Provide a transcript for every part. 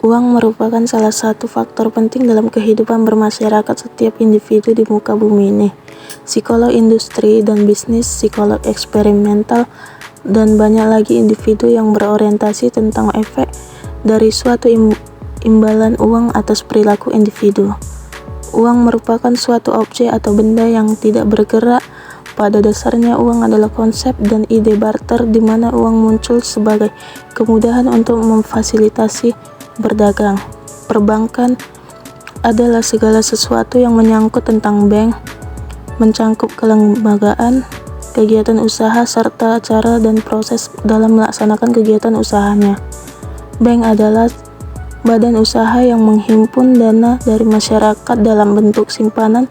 Uang merupakan salah satu faktor penting dalam kehidupan bermasyarakat setiap individu di muka bumi ini. Psikolog industri dan bisnis, psikolog eksperimental, dan banyak lagi individu yang berorientasi tentang efek dari suatu imbalan uang atas perilaku individu. Uang merupakan suatu objek atau benda yang tidak bergerak. Pada dasarnya, uang adalah konsep dan ide barter di mana uang muncul sebagai kemudahan untuk memfasilitasi berdagang. Perbankan adalah segala sesuatu yang menyangkut tentang bank, mencangkup kelembagaan, kegiatan usaha, serta cara dan proses dalam melaksanakan kegiatan usahanya. Bank adalah badan usaha yang menghimpun dana dari masyarakat dalam bentuk simpanan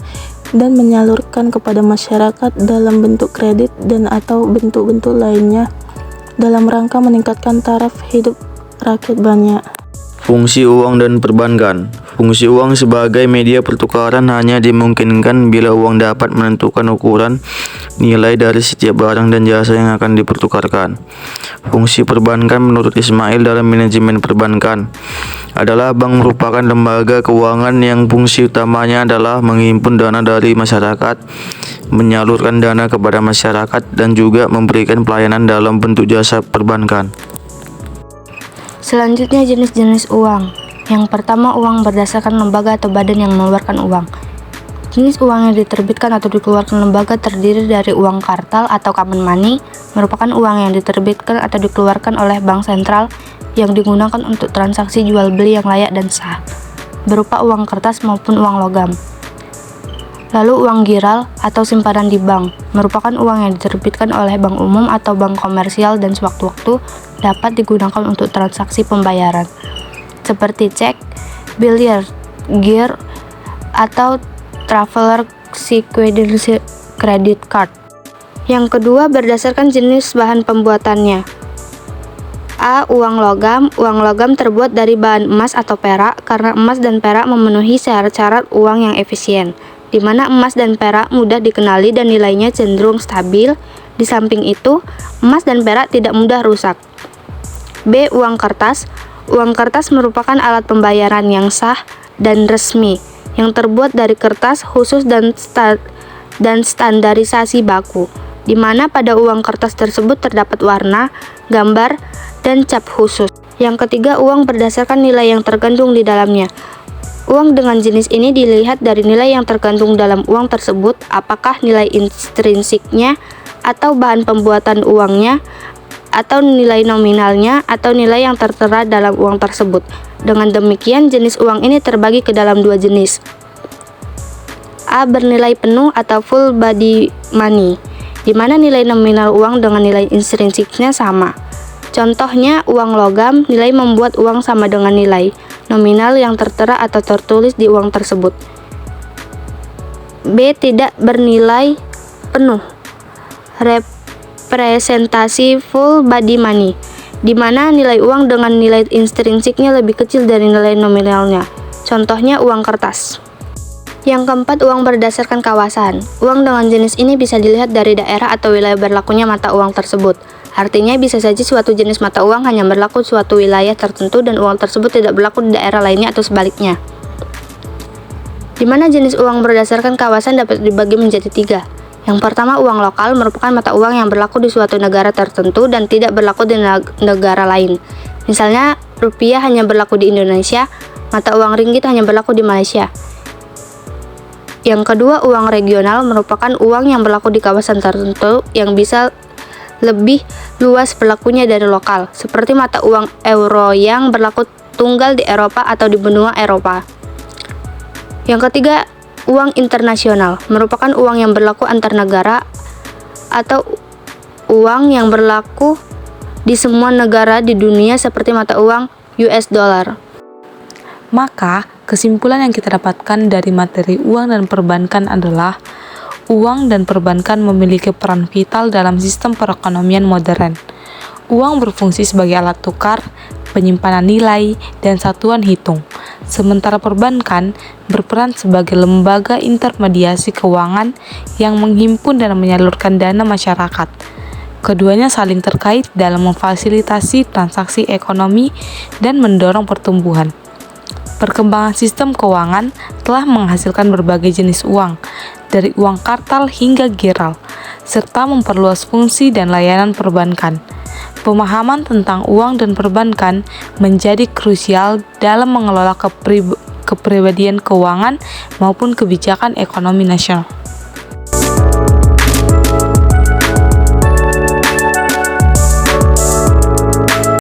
dan menyalurkan kepada masyarakat dalam bentuk kredit dan atau bentuk-bentuk lainnya dalam rangka meningkatkan taraf hidup rakyat banyak. Fungsi uang dan perbankan. Fungsi uang sebagai media pertukaran hanya dimungkinkan bila uang dapat menentukan ukuran nilai dari setiap barang dan jasa yang akan dipertukarkan. Fungsi perbankan menurut Ismail dalam manajemen perbankan adalah bank merupakan lembaga keuangan yang fungsi utamanya adalah menghimpun dana dari masyarakat, menyalurkan dana kepada masyarakat, dan juga memberikan pelayanan dalam bentuk jasa perbankan. Selanjutnya, jenis-jenis uang. Yang pertama, uang berdasarkan lembaga atau badan yang mengeluarkan uang. Jenis uang yang diterbitkan atau dikeluarkan lembaga terdiri dari uang kartal atau common money, merupakan uang yang diterbitkan atau dikeluarkan oleh bank sentral yang digunakan untuk transaksi jual beli yang layak dan sah, berupa uang kertas maupun uang logam. Lalu uang giral atau simpanan di bank, merupakan uang yang diterbitkan oleh bank umum atau bank komersial dan sewaktu-waktu dapat digunakan untuk transaksi pembayaran, seperti cek, biliar, gear, atau traveler sequence credit card. Yang kedua, berdasarkan jenis bahan pembuatannya. A. Uang logam. Uang logam terbuat dari bahan emas atau perak karena emas dan perak memenuhi syarat-syarat uang yang efisien, di mana emas dan perak mudah dikenali dan nilainya cenderung stabil. Di samping itu, emas dan perak tidak mudah rusak. B. Uang kertas. Uang kertas merupakan alat pembayaran yang sah dan resmi, yang terbuat dari kertas khusus dan standarisasi baku, di mana pada uang kertas tersebut terdapat warna, gambar, dan cap khusus. Yang ketiga, uang berdasarkan nilai yang tergantung di dalamnya. Uang dengan jenis ini dilihat dari nilai yang tergantung dalam uang tersebut, apakah nilai intrinsiknya atau bahan pembuatan uangnya, atau nilai nominalnya, atau nilai yang tertera dalam uang tersebut. Dengan demikian, jenis uang ini terbagi ke dalam dua jenis. A. Bernilai penuh atau full body money, di mana nilai nominal uang dengan nilai intrinsiknya sama. Contohnya, uang logam, nilai membuat uang sama dengan nilai nominal yang tertera atau tertulis di uang tersebut. B. Tidak bernilai penuh, representasi full body money, di mana nilai uang dengan nilai intrinsiknya lebih kecil dari nilai nominalnya. Contohnya, uang kertas. Yang keempat, uang berdasarkan kawasan. Uang dengan jenis ini bisa dilihat dari daerah atau wilayah berlakunya mata uang tersebut. Artinya, bisa saja suatu jenis mata uang hanya berlaku di suatu wilayah tertentu dan uang tersebut tidak berlaku di daerah lainnya atau sebaliknya. Di mana jenis uang berdasarkan kawasan dapat dibagi menjadi tiga. Yang pertama, uang lokal merupakan mata uang yang berlaku di suatu negara tertentu dan tidak berlaku di negara lain. Misalnya, rupiah hanya berlaku di Indonesia, mata uang ringgit hanya berlaku di Malaysia. Yang kedua, uang regional merupakan uang yang berlaku di kawasan tertentu yang bisa lebih luas berlakunya dari lokal, seperti mata uang euro yang berlaku tunggal di Eropa atau di benua Eropa. Yang ketiga, uang internasional merupakan uang yang berlaku antar negara atau uang yang berlaku di semua negara di dunia seperti mata uang US dollar. Maka, kesimpulan yang kita dapatkan dari materi uang dan perbankan adalah uang dan perbankan memiliki peran vital dalam sistem perekonomian modern. Uang berfungsi sebagai alat tukar, penyimpanan nilai, dan satuan hitung. Sementara perbankan berperan sebagai lembaga intermediasi keuangan yang menghimpun dan menyalurkan dana masyarakat. Keduanya saling terkait dalam memfasilitasi transaksi ekonomi dan mendorong pertumbuhan. Perkembangan sistem keuangan telah menghasilkan berbagai jenis uang, dari uang kartal hingga giral, serta memperluas fungsi dan layanan perbankan. Pemahaman tentang uang dan perbankan menjadi krusial dalam mengelola kepribadian keuangan maupun kebijakan ekonomi nasional.